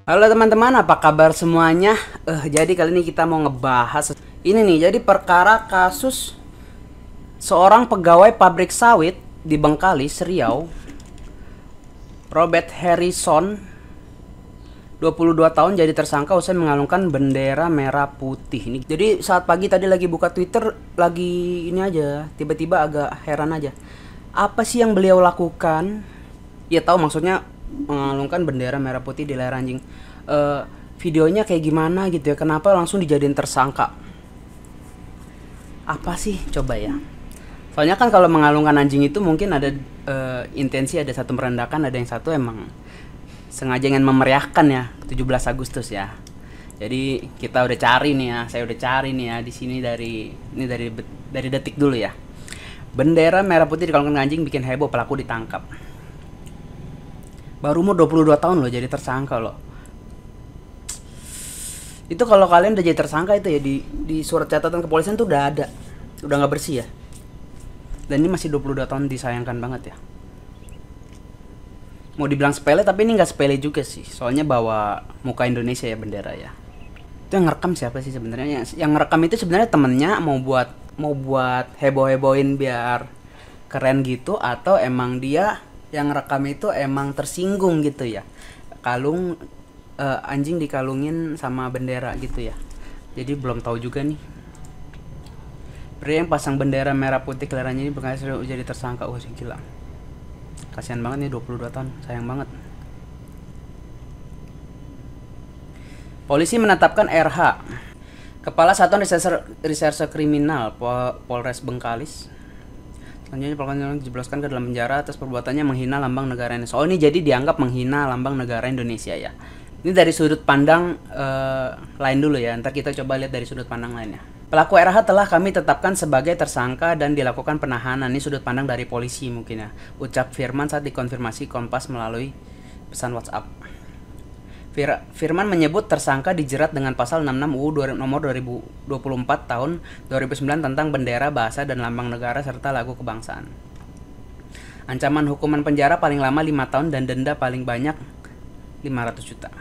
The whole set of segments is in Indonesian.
Halo teman-teman, apa kabar semuanya? Jadi kali ini kita mau ngebahas ini nih. Jadi perkara kasus seorang pegawai pabrik sawit di Bengkalis, Riau, Robert Harrison, 22 tahun, jadi tersangka usai mengalungkan bendera merah putih. Ini jadi saat pagi tadi lagi buka Twitter, lagi ini aja, tiba-tiba agak heran aja. Apa sih yang beliau lakukan? Ya tahu maksudnya mengalungkan bendera merah putih di layar anjing. Videonya kayak gimana gitu ya? Kenapa langsung dijadiin tersangka? Apa sih coba ya? Soalnya kan kalau mengalungkan anjing itu mungkin ada intensi, ada satu merendahkan, ada yang satu emang sengaja ingin memeriahkan ya 17 Agustus ya. Jadi kita udah cari nih ya, saya udah cari nih ya di sini dari detik dulu ya. Bendera merah putih dikalungkan anjing bikin heboh, pelaku ditangkap. Baru umur 22 tahun loh jadi tersangka loh. Itu kalau kalian udah jadi tersangka itu ya di surat catatan kepolisian tuh udah ada. Udah nggak bersih ya. Dan ini masih 22 tahun, disayangkan banget ya. Mau dibilang sepele tapi ini nggak sepele juga sih. Soalnya bawa muka Indonesia ya, bendera ya. Itu yang ngerekam siapa sih sebenarnya? Yang ngerekam itu sebenarnya temennya mau buat heboh-hebohin biar keren gitu, atau emang dia yang rekam itu emang tersinggung gitu ya. Anjing dikalungin sama bendera gitu ya. Jadi belum tahu juga nih. Pria yang pasang bendera merah putih kelarannya ini berhasil jadi tersangka. Wah, gila. Kasihan banget nih, 22 tahun, sayang banget. Polisi menetapkan RH, Kepala Satuan Reserse Kriminal Polres Bengkalis. Selanjutnya pelaku dijebloskan ke dalam penjara atas perbuatannya menghina lambang negara Indonesia. Oh, ini jadi dianggap menghina lambang negara Indonesia ya. Ini dari sudut pandang lain dulu ya. Ntar kita coba lihat dari sudut pandang lainnya. Pelaku RH telah kami tetapkan sebagai tersangka dan dilakukan penahanan. Ini sudut pandang dari polisi mungkin ya. Ucap Firman saat dikonfirmasi Kompas melalui pesan WhatsApp. Firman menyebut tersangka dijerat dengan pasal 66 UU nomor 2024 tahun 2009 tentang bendera, bahasa, dan lambang negara serta lagu kebangsaan. Ancaman hukuman penjara paling lama 5 tahun dan denda paling banyak 500 juta.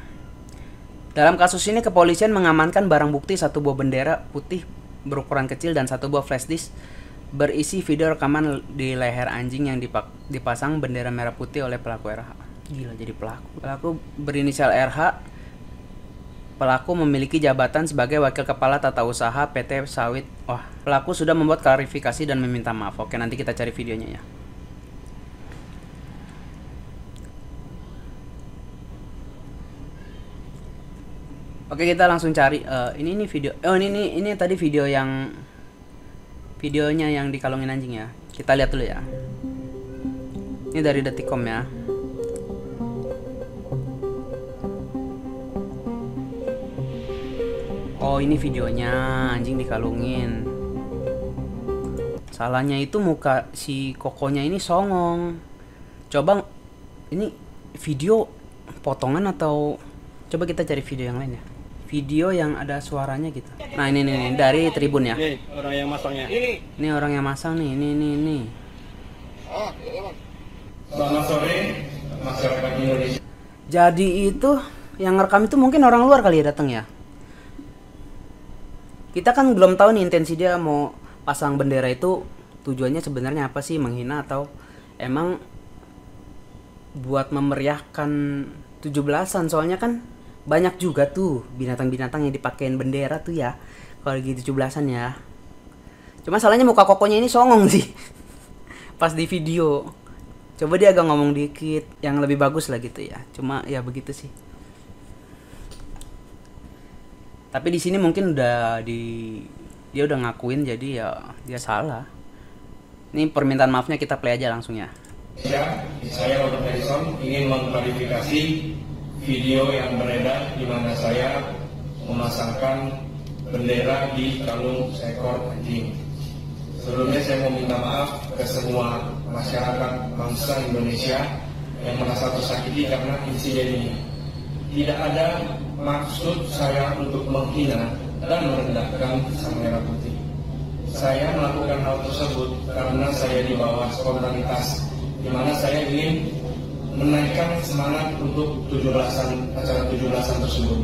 Dalam kasus ini kepolisian mengamankan barang bukti satu buah bendera putih berukuran kecil dan satu buah flash disk berisi video rekaman di leher anjing yang dipasang bendera merah putih oleh pelaku RH. Gila, jadi pelaku berinisial RH. Pelaku memiliki jabatan sebagai wakil kepala tata usaha PT Sawit. Wah, pelaku sudah membuat klarifikasi dan meminta maaf. Oke, nanti kita cari videonya ya. Oke, kita langsung cari. Ini video. Oh, ini tadi videonya yang dikalungin anjing ya. Kita lihat dulu ya. Ini dari Detikcom ya. Oh, ini videonya anjing dikalungin. Salahnya itu muka si kokonya ini songong. Coba ini video potongan atau coba kita cari video yang lain ya. Video yang ada suaranya gitu. Nah, ini dari Tribun ya. Ini orang yang masangnya. Ini orang yang masang nih. Ini. Selamat sore masyarakat Indonesia. Jadi itu yang ngerekam itu mungkin orang luar kali ya datang ya. Kita kan belum tahu nih intensi dia mau pasang bendera itu tujuannya sebenarnya apa sih, menghina atau emang buat memeriahkan 17-an. Soalnya kan banyak juga tuh binatang-binatang yang dipakein bendera tuh ya kalau lagi 17-an ya. Cuma salahnya muka kokonya ini songong sih. Pas di video. Coba dia agak ngomong dikit yang lebih bagus lah gitu ya. Cuma ya begitu sih. Tapi di sini mungkin dia udah ngakuin, jadi ya dia salah. Ini permintaan maafnya kita play aja langsung ya. Saya Robert Harrison ingin mengklarifikasi video yang beredar di mana saya memasangkan bendera di kalung seekor anjing. Sebelumnya saya mau minta maaf ke semua masyarakat bangsa Indonesia yang merasa tersakiti karena insiden ini. Tidak ada maksud saya untuk menghina dan merendahkan sang merah putih. Saya melakukan hal tersebut karena saya di bawah spontanitas, di mana saya ingin menaikkan semangat untuk acara 17-an tersebut,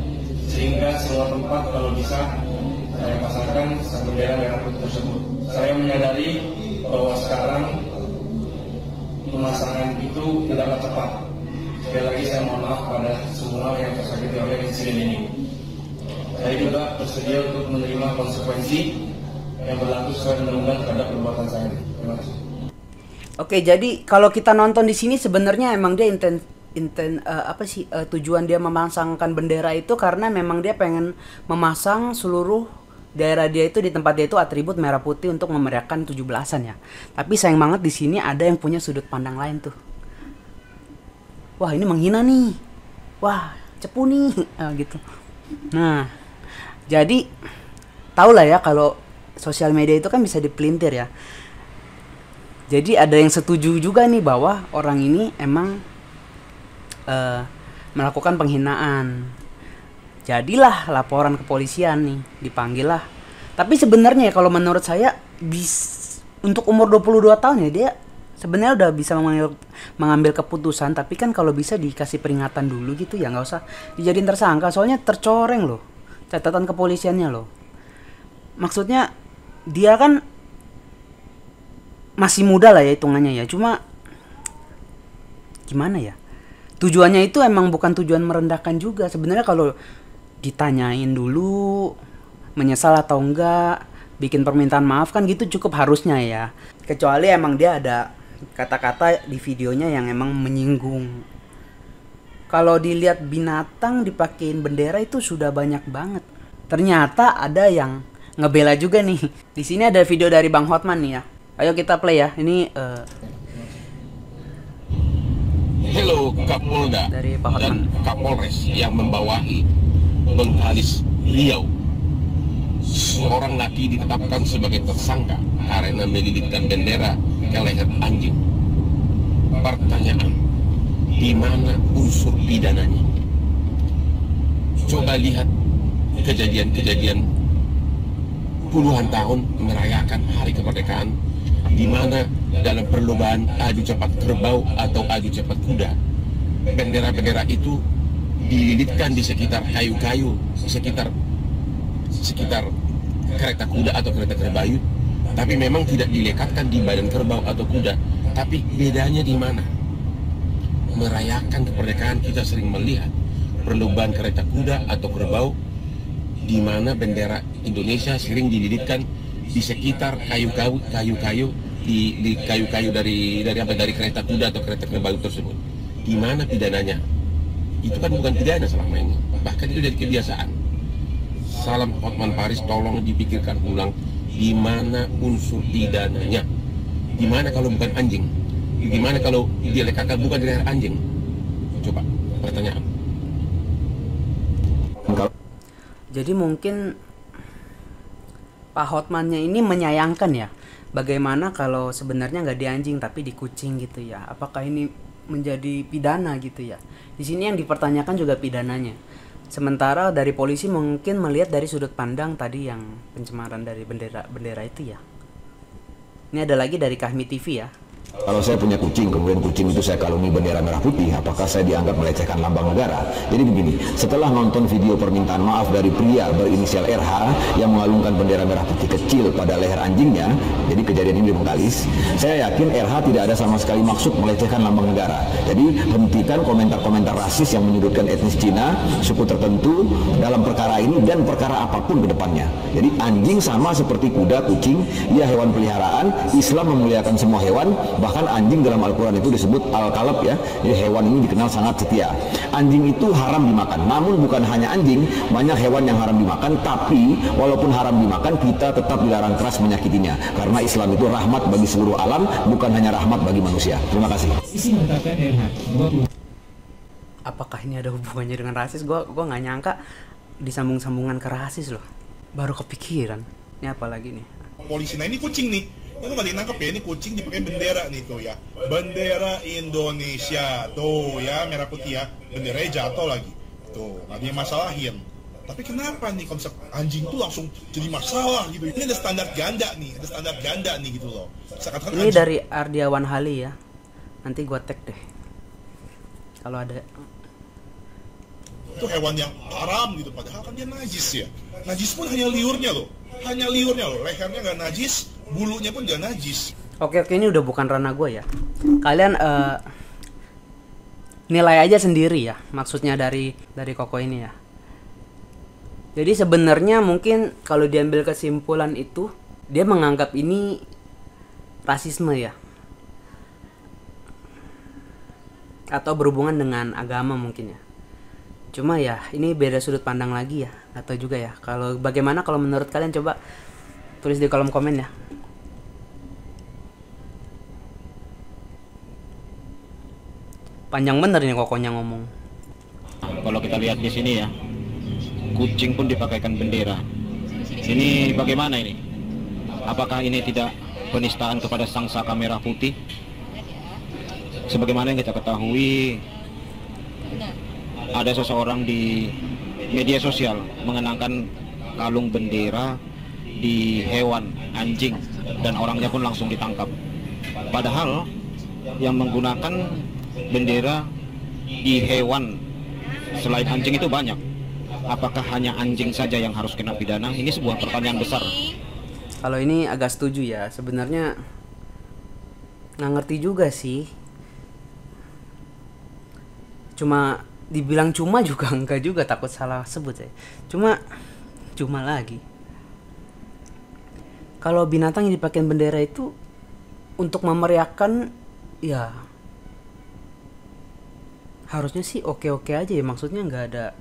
sehingga semua tempat kalau bisa saya pasangkan bendera merah putih tersebut. Saya menyadari bahwa sekarang pemasangan itu tidaklah tepat. Sekali lagi saya mohon maaf pada semua yang tersakiti oleh insiden ini. Saya juga bersedia untuk menerima konsekuensi yang berlaku sesuai undang-undang terhadap perbuatan saya. Terima kasih. Oke, jadi kalau kita nonton di sini sebenarnya emang dia tujuan dia memasangkan bendera itu karena memang dia pengen memasang seluruh daerah dia itu, di tempat dia itu atribut merah putih untuk memeriahkan 17-an ya. Tapi sayang banget di sini ada yang punya sudut pandang lain tuh. Wah, ini menghina nih. Wah, cepu nih. Gitu. Nah, jadi tau lah ya kalau sosial media itu kan bisa dipelintir ya. Jadi ada yang setuju juga nih bahwa orang ini emang melakukan penghinaan. Jadilah laporan ke polisian nih, dipanggil lah. Tapi sebenarnya kalau menurut saya untuk umur 22 tahun ya dia sebenarnya udah bisa mengambil keputusan, tapi kan kalau bisa dikasih peringatan dulu gitu ya, nggak usah dijadiin tersangka, soalnya tercoreng loh catatan kepolisiannya loh. Maksudnya dia kan masih muda lah ya hitungannya ya, cuma gimana ya, tujuannya itu emang bukan tujuan merendahkan juga sebenarnya. Kalau ditanyain dulu menyesal atau enggak, bikin permintaan maaf kan gitu cukup harusnya ya, kecuali emang dia ada kata-kata di videonya yang emang menyinggung. Kalau dilihat binatang dipakein bendera itu sudah banyak banget. Ternyata ada yang ngebela juga nih. Di sini ada video dari Bang Hotman nih ya. Ayo kita play ya. Ini Hello Kapolda dari Pak dan Hotman. Kapolres yang membawahi Bengkalis Riau. Seorang laki ditetapkan sebagai tersangka karena melilitkan bendera ke leher anjing. Pertanyaan, di mana unsur pidananya? Coba lihat kejadian-kejadian puluhan tahun merayakan hari kemerdekaan, di mana dalam perlombaan adu cepat kerbau atau adu cepat kuda, bendera-bendera itu dililitkan di sekitar kayu-kayu, sekitar kereta kuda atau kereta kerbau, tapi memang tidak dilekatkan di badan kerbau atau kuda. Tapi bedanya di mana? Merayakan kemerdekaan kita sering melihat perlombaan kereta kuda atau kerbau, di mana bendera Indonesia sering dililitkan di sekitar kayu-kayu di kayu-kayu dari kereta kuda atau kereta kerbau tersebut. Di mana pidananya? Itu kan bukan pidana selama ini, bahkan itu jadi kebiasaan. Salam Hotman Paris, tolong dipikirkan ulang, di mana unsur pidananya? Di mana kalau bukan anjing? Di mana kalau dia lekatkan bukan di leher anjing? Coba pertanyaan. Jadi mungkin Pak Hotmannya ini menyayangkan ya, bagaimana kalau sebenarnya nggak di anjing tapi di kucing gitu ya. Apakah ini menjadi pidana gitu ya? Di sini yang dipertanyakan juga pidananya. Sementara dari polisi mungkin melihat dari sudut pandang tadi yang pencemaran dari bendera itu ya. Ini ada lagi dari Kahmi TV ya. Kalau saya punya kucing, kemudian kucing itu saya kalungi bendera merah putih, apakah saya dianggap melecehkan lambang negara? Jadi begini, setelah nonton video permintaan maaf dari pria berinisial RH yang mengalungkan bendera merah putih kecil pada leher anjingnya, jadi kejadian ini di Bengkalis, saya yakin RH tidak ada sama sekali maksud melecehkan lambang negara. Jadi hentikan komentar-komentar rasis yang menyudutkan etnis Cina, suku tertentu dalam perkara ini dan perkara apapun ke depannya. Jadi anjing sama seperti kuda, kucing, ia hewan peliharaan, Islam memuliakan semua hewan. Bahkan anjing dalam Al-Quran itu disebut al-kalab ya. Jadi hewan ini dikenal sangat setia. Anjing itu haram dimakan. Namun bukan hanya anjing, banyak hewan yang haram dimakan. Tapi walaupun haram dimakan, kita tetap dilarang keras menyakitinya. Karena Islam itu rahmat bagi seluruh alam, bukan hanya rahmat bagi manusia. Terima kasih. Apakah ini ada hubungannya dengan rasis? Gua nggak nyangka disambung-sambungan ke rasis loh. Baru kepikiran. Ini apa lagi nih? Polisi, nah ini kucing nih. Itu nggak ditangkap ya, ini kucing dipakai bendera nih tuh ya. Bendera Indonesia tuh ya, merah putih ya. Benderanya jatuh lagi. Tuh, nggak dia masalahin. Tapi kenapa nih konsep anjing tuh langsung jadi masalah gitu? Ini ada standar ganda nih, gitu loh. Ini dari Ardiawan Hali ya. Nanti gua tag deh. kalau ada. Itu hewan yang haram gitu, padahal kan dia najis ya. Najis pun hanya liurnya loh, lehernya nggak najis, bulunya pun nggak najis. Oke, ini udah bukan ranah gue ya. Kalian nilai aja sendiri ya, maksudnya dari Koko ini ya. Jadi sebenarnya mungkin kalau diambil kesimpulan itu, dia menganggap ini rasisme ya, atau berhubungan dengan agama mungkin ya. Cuma ya ini beda sudut pandang lagi ya, atau juga ya. Kalau bagaimana kalau menurut kalian, coba tulis di kolom komen ya. Panjang bener nih Kokonya ngomong. Kalau kita lihat di sini ya, kucing pun dipakaikan bendera. Ini bagaimana ini? Apakah ini tidak penistaan kepada sang saka merah putih? Sebagaimana yang kita ketahui, ada seseorang di media sosial mengenakan kalung bendera di hewan anjing dan orangnya pun langsung ditangkap. Padahal yang menggunakan bendera di hewan selain anjing itu banyak. Apakah hanya anjing saja yang harus kena pidana? Ini sebuah pertanyaan besar. Kalau ini agak setuju ya. Sebenarnya nggak ngerti juga sih. Cuma dibilang cuma juga enggak juga, takut salah sebut ya. Cuma lagi. Kalau binatang yang dipakai bendera itu untuk memeriahkan, ya harusnya sih oke-oke aja ya. Maksudnya nggak ada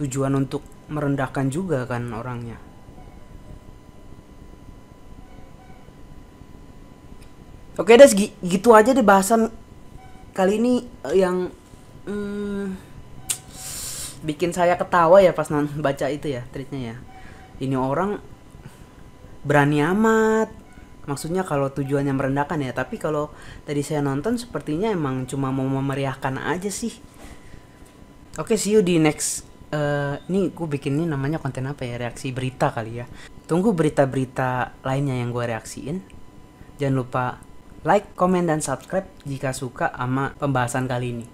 tujuan untuk merendahkan juga kan orangnya. Oke deh, gitu aja deh bahasan kali ini yang bikin saya ketawa ya pas baca itu ya, tweetnya ya. Ini orang berani amat. Maksudnya kalau tujuannya merendahkan ya, tapi kalau tadi saya nonton sepertinya emang cuma mau memeriahkan aja sih. Oke, see you di next. Ini gue bikin ini namanya konten apa ya? Reaksi berita kali ya. Tunggu berita-berita lainnya yang gue reaksiin. Jangan lupa like, komen, dan subscribe jika suka sama pembahasan kali ini.